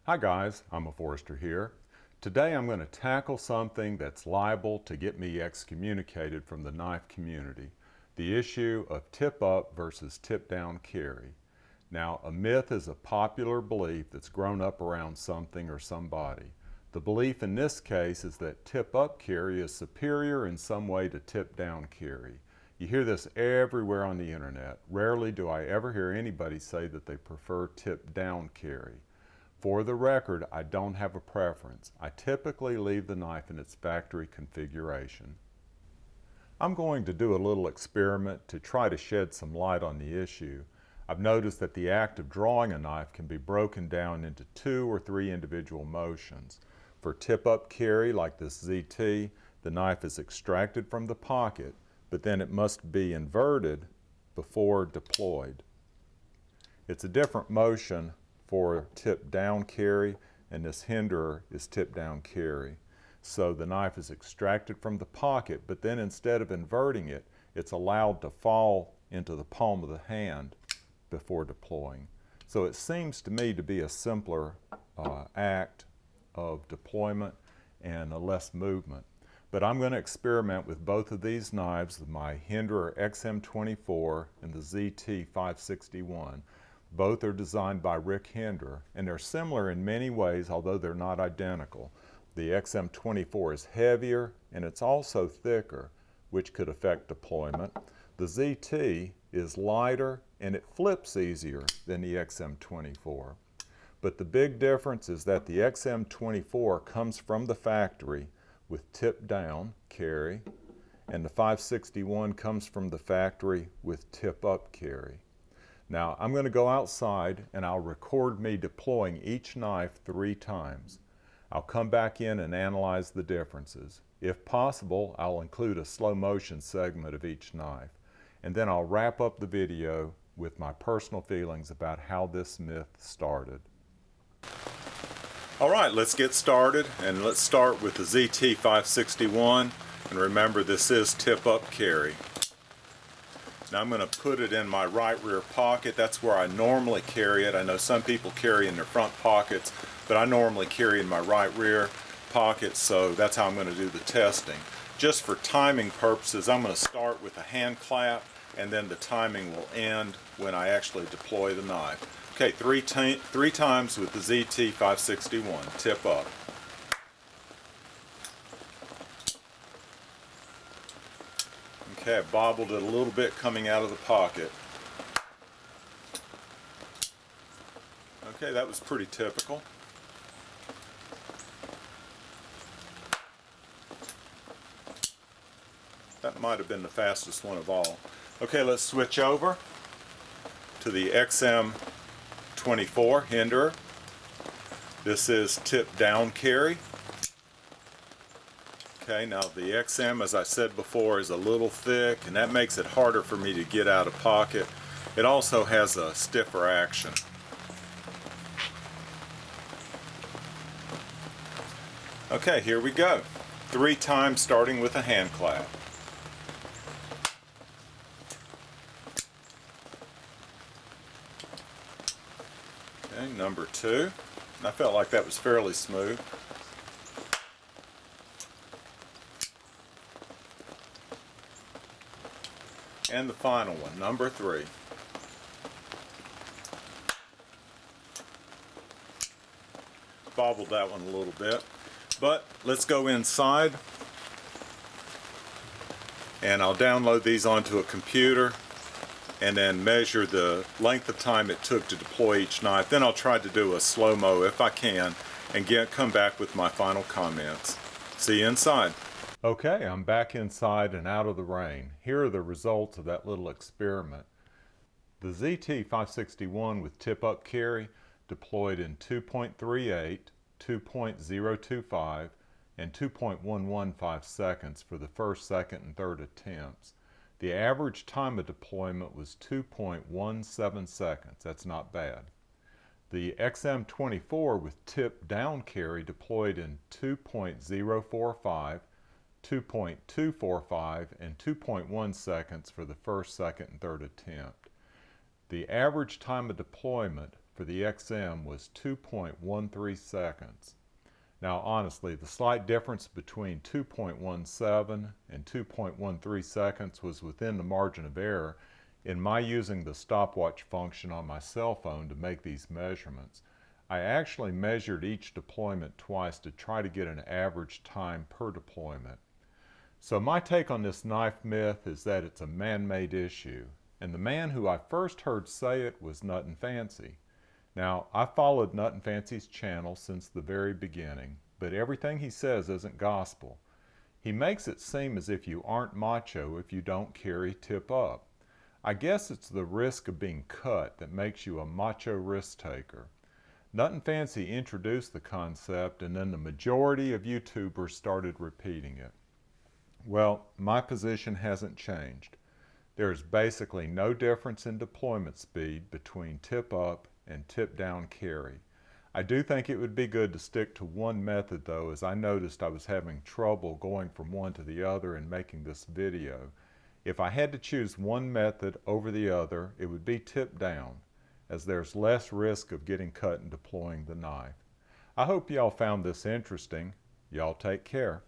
Hi guys, I'm a Forester here. Today I'm going to tackle something that's liable to get me excommunicated from the knife community. The issue of tip up versus tip down carry. Now, a myth is a popular belief that's grown up around something or somebody. The belief in this case is that tip up carry is superior in some way to tip down carry. You hear this everywhere on the internet. Rarely do I ever hear anybody say that they prefer tip down carry. For the record, I don't have a preference. I typically leave the knife in its factory configuration. I'm going to do a little experiment to try to shed some light on the issue. I've noticed that the act of drawing a knife can be broken down into 2 or 3 individual motions. For tip-up carry, like this ZT, the knife is extracted from the pocket, but then it must be inverted before deployed. It's a different motion for tip down carry, and this hinderer is tip down carry. So the knife is extracted from the pocket, but then instead of inverting it, it's allowed to fall into the palm of the hand before deploying. So it seems to me to be a simpler act of deployment and a less movement. But I'm going to experiment with both of these knives, my Hinderer XM24 and the ZT561. Both are designed by Rick Hinderer, and they're similar in many ways, although they're not identical. The XM24 is heavier and it's also thicker, which could affect deployment. The ZT is lighter and it flips easier than the XM24. But the big difference is that the XM24 comes from the factory with tip down carry, and the 561 comes from the factory with tip up carry. Now I'm going to go outside and I'll record me deploying each knife 3 times. I'll come back in and analyze the differences. If possible, I'll include a slow motion segment of each knife. And then I'll wrap up the video with my personal feelings about how this myth started. Alright, let's get started, and let's start with the ZT561, and remember this is tip up carry. Now I'm going to put it in my right rear pocket. That's where I normally carry it. I know some people carry in their front pockets, but I normally carry in my right rear pocket, so that's how I'm going to do the testing. Just for timing purposes, I'm going to start with a hand clap, and then the timing will end when I actually deploy the knife. Okay, three times with the ZT561, tip up. Okay, I bobbled it a little bit coming out of the pocket. Okay, that was pretty typical. That might have been the fastest one of all. Okay, let's switch over to the XM24 Hinderer. This is tip down carry. Okay, now the XM, as I said before, is a little thick, and that makes it harder for me to get out of pocket. It also has a stiffer action. Okay, here we go. 3 times starting with a hand clap. Okay, number 2. I felt like that was fairly smooth. And the final one, number 3. Bobbled that one a little bit. But let's go inside, and I'll download these onto a computer and then measure the length of time it took to deploy each knife. Then I'll try to do a slow-mo if I can and come back with my final comments. See you inside. Okay, I'm back inside and out of the rain. Here are the results of that little experiment. The ZT561 with tip-up carry deployed in 2.38, 2.025, and 2.115 seconds for the first, second, and third attempts. The average time of deployment was 2.17 seconds. That's not bad. The XM24 with tip down carry deployed in 2.045, 2.245, and 2.1 seconds for the first, second, and third attempt. The average time of deployment for the XM was 2.13 seconds. Now honestly, the slight difference between 2.17 and 2.13 seconds was within the margin of error in my using the stopwatch function on my cell phone to make these measurements. I actually measured each deployment twice to try to get an average time per deployment. So my take on this knife myth is that it's a man-made issue, and the man who I first heard say it was Nut and Fancy. Now, I followed Nut and Fancy's channel since the very beginning, but everything he says isn't gospel. He makes it seem as if you aren't macho if you don't carry tip up. I guess it's the risk of being cut that makes you a macho risk taker. Nut and Fancy introduced the concept, and then the majority of YouTubers started repeating it. Well, my position hasn't changed. There is basically no difference in deployment speed between tip up and tip down carry. I do think it would be good to stick to one method though, as I noticed I was having trouble going from one to the other and making this video. If I had to choose one method over the other, it would be tip down, as there's less risk of getting cut in deploying the knife. I hope y'all found this interesting. Y'all take care.